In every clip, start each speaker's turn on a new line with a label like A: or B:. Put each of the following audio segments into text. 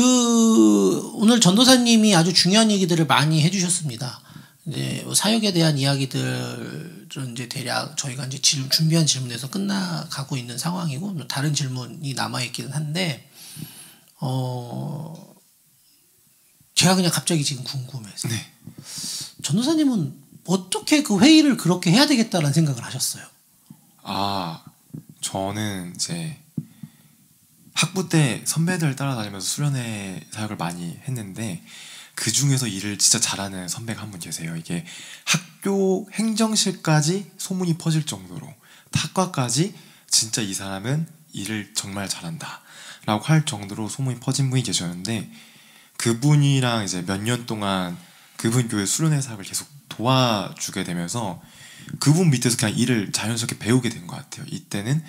A: 오늘 전도사님이 아주 중요한 얘기들을 많이 해주셨습니다. 이제 사역에 대한 이야기들은 이제 대략 저희가 이제 준비한 질문에서 끝나가고 있는 상황이고, 다른 질문이 남아있기는 한데, 제가 그냥 갑자기 지금 궁금해서.
B: 네.
A: 전도사님은 어떻게 그 회의를 그렇게 해야 되겠다라는 생각을 하셨어요?
B: 저는 이제 학부 때 선배들 따라다니면서 수련회 사역을 많이 했는데, 그 중에서 일을 진짜 잘하는 선배가 한 분 계세요. 이게 학교 행정실까지 소문이 퍼질 정도로, 학과까지 진짜 이 사람은 일을 정말 잘한다 라고 할 정도로 소문이 퍼진 분이 계셨는데, 그분이랑 이제 몇 년 동안 그분 교회 수련회 사역을 계속 도와주게 되면서 그분 밑에서 그냥 일을 자연스럽게 배우게 된 것 같아요. 이때는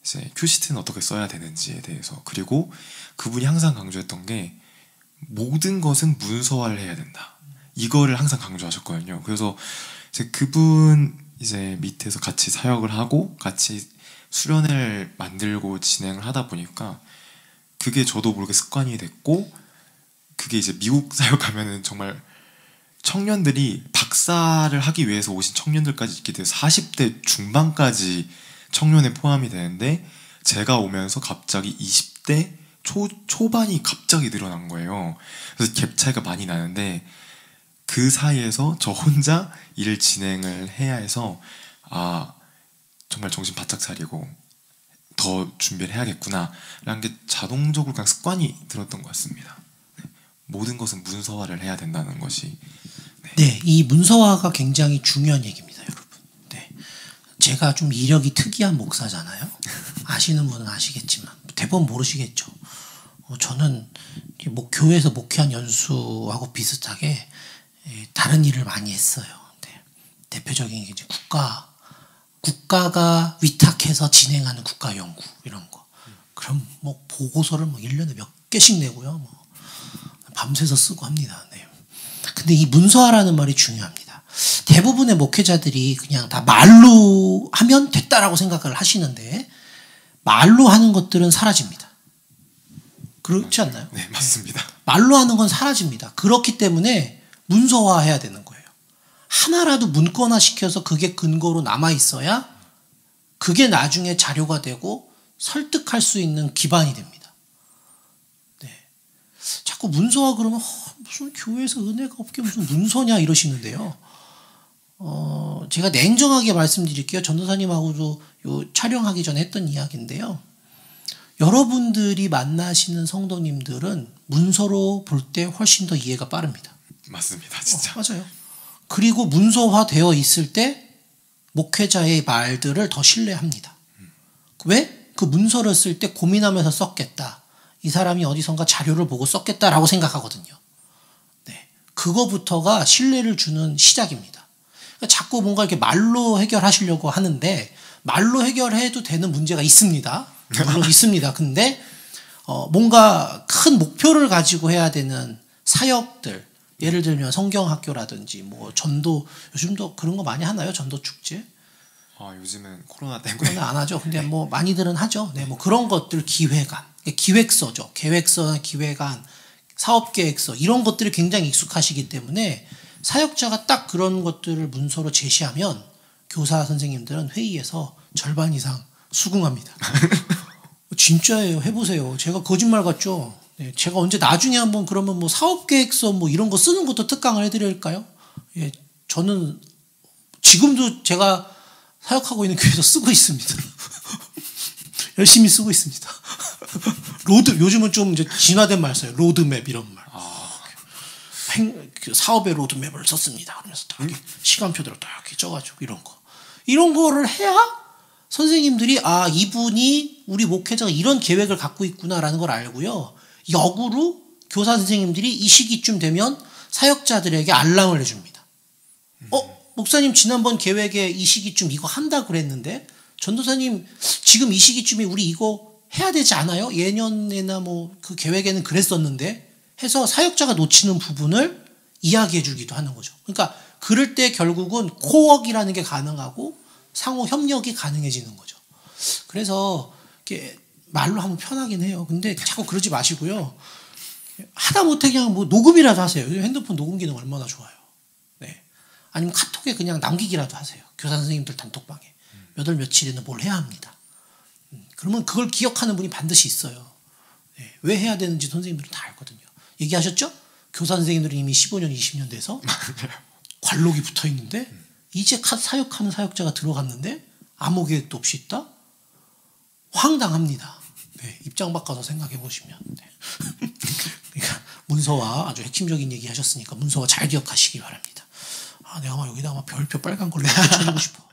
B: 이제 큐시트는 어떻게 써야 되는지에 대해서. 그리고 그분이 항상 강조했던 게 모든 것은 문서화를 해야 된다. 이거를 항상 강조하셨거든요. 그래서 이제 그분 이제 밑에서 같이 사역을 하고 같이 수련회를 만들고 진행을 하다 보니까 그게 저도 모르게 습관이 됐고, 그게 이제 미국 사역하면은 정말 청년들이 박사를 하기 위해서 오신 청년들까지 있게 돼서 40대 중반까지 청년에 포함이 되는데, 제가 오면서 갑자기 20대 초반이 갑자기 늘어난 거예요. 그래서 갭 차이가 많이 나는데, 그 사이에서 저 혼자 일을 진행을 해야 해서 정말 정신 바짝 차리고 더 준비를 해야겠구나 라는 게 자동적으로 그냥 습관이 들었던 것 같습니다. 네. 모든 것은 문서화를 해야 된다는 것이.
A: 네, 이 문서화가 굉장히 중요한 얘기입니다, 여러분. 네, 제가 좀 이력이 특이한 목사잖아요. 아시는 분은 아시겠지만 대부분 모르시겠죠. 저는 교회에서 목회한 연수하고 비슷하게 다른 일을 많이 했어요. 네, 대표적인 게 이제 국가가 위탁해서 진행하는 국가 연구 이런 거. 그럼 뭐 보고서를 1년에 몇 개씩 내고요. 밤새서 쓰고 합니다. 네. 근데 이 문서화라는 말이 중요합니다. 대부분의 목회자들이 그냥 다 말로 하면 됐다라고 생각을 하시는데, 말로 하는 것들은 사라집니다. 그렇지 않나요?
B: 네, 맞습니다.
A: 말로 하는 건 사라집니다. 그렇기 때문에 문서화해야 되는 거예요. 하나라도 문건화 시켜서 그게 근거로 남아 있어야 그게 나중에 자료가 되고 설득할 수 있는 기반이 됩니다. 네. 자꾸 문서화 그러면 무슨 교회에서 은혜가 없게 무슨 문서냐 이러시는데요. 제가 냉정하게 말씀드릴게요. 전도사님하고도 요 촬영하기 전에 했던 이야기인데요. 여러분들이 만나시는 성도님들은 문서로 볼 때 훨씬 더 이해가 빠릅니다.
B: 맞습니다, 진짜.
A: 맞아요. 그리고 문서화되어 있을 때 목회자의 말들을 더 신뢰합니다. 왜? 그 문서를 쓸 때 고민하면서 썼겠다. 이 사람이 어디선가 자료를 보고 썼겠다라고 생각하거든요. 네, 그거부터가 신뢰를 주는 시작입니다. 그러니까 자꾸 뭔가 이렇게 말로 해결하시려고 하는데, 말로 해결해도 되는 문제가 있습니다. 물론 있습니다. 근데 뭔가 큰 목표를 가지고 해야 되는 사역들, 예를 들면 성경학교라든지 뭐 전도, 요즘도 그런 거 많이 하나요? 전도 축제?
B: 요즘은 코로나 때문에
A: 안 하죠. 근데 뭐 많이들은 하죠. 네, 뭐 그런 것들, 기획안, 기획서죠. 계획서나 기획안, 사업계획서, 이런 것들이 굉장히 익숙하시기 때문에 사역자가 딱 그런 것들을 문서로 제시하면 교사 선생님들은 회의에서 절반 이상 수긍합니다. 진짜예요. 해보세요. 제가 거짓말 같죠? 네, 제가 언제 나중에 한번 그러면 뭐 사업계획서 뭐 이런 거 쓰는 것도 특강을 해드릴까요? 예, 저는 지금도 제가 사역하고 있는 교회에서 쓰고 있습니다. 열심히 쓰고 있습니다. 요즘은 좀 이제 진화된 말 써요. 로드맵 이런 말. 그 사업의 로드맵을 썼습니다. 그러면서 딱 시간표대로 딱 이렇게 쪄가지고 이런 거를 해야 선생님들이 이분이 우리 목회자가 이런 계획을 갖고 있구나라는 걸 알고요. 역으로 교사 선생님들이 이 시기쯤 되면 사역자들에게 알람을 해줍니다. 목사님 지난번 계획에 이 시기쯤 이거 한다 그랬는데, 전도사님 지금 이 시기쯤에 우리 이거 해야 되지 않아요? 예년에나 뭐 그 계획에는 그랬었는데 해서 사역자가 놓치는 부분을 이야기해 주기도 하는 거죠. 그러니까 그럴 때 결국은 코웍이라는 게 가능하고 상호 협력이 가능해지는 거죠. 그래서 이렇게 말로 하면 편하긴 해요. 근데 자꾸 그러지 마시고요. 하다못해 그냥 뭐 녹음이라도 하세요. 요즘 핸드폰 녹음 기능 얼마나 좋아요. 네. 아니면 카톡에 그냥 남기기라도 하세요. 교사 선생님들 단톡방에. 몇 월 며칠에는 뭘 해야 합니다. 그러면 그걸 기억하는 분이 반드시 있어요. 네. 왜 해야 되는지 선생님들은 다 알거든요. 얘기하셨죠? 교사 선생님들은 이미 15년, 20년 돼서 관록이 붙어 있는데 이제 사역하는 사역자가 들어갔는데 아무 계획도 없이 있다? 황당합니다. 네. 입장 바꿔서 생각해 보시면. 네. 그러니까 문서화 아주 핵심적인 얘기 하셨으니까 문서화 잘 기억하시기 바랍니다. 아, 내가 막 여기다가 막 별표 빨간 걸로 붙여주고 싶어.